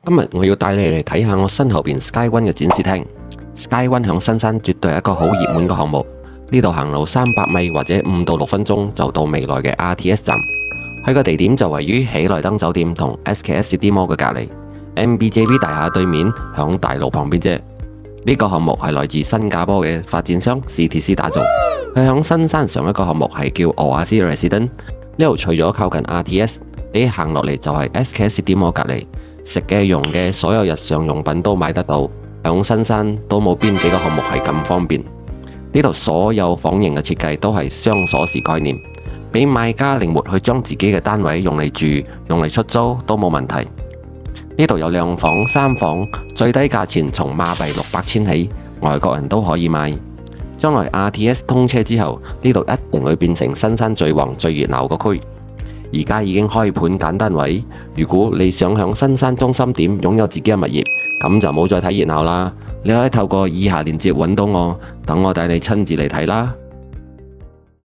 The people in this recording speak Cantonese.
今日我要帶你嚟睇下我身後邊 Sky One 嘅展示廳。Sky One 響新山絕對係一個好熱門嘅項目，呢度行路300米或者5到6分鐘就到未來嘅 RTS 站。佢個地點就位於喜來登酒店同 SKS City Mall 嘅隔離，MBJV 大廈對面，響大路旁邊啫。呢個項目係來自新加坡嘅發展商 CTC 打造。佢響新山上一個項目係叫 Oasis Residence， 呢度除咗靠近 RTS， 你行落嚟就係 SKS City Mall 隔離，食嘅用嘅所有日常用品都買得到。響新山都冇邊幾個項目係咁方便。呢度所有房型嘅設計都係雙鎖匙概念，俾買家靈活去將自己嘅單位用嚟住、用嚟出租都冇問題。呢度有2房、3房，最低價錢從馬幣600千起，外國人都可以買。將來 RTS 通車之後，呢度一定會變成新山最旺最熱鬧個區。而家已經開盤揀單位，如果你想響新山中心點擁有自己嘅物業，咁就冇再睇熱鬧啦。你可以透過以下鏈接揾到我，等我帶你親自嚟睇啦。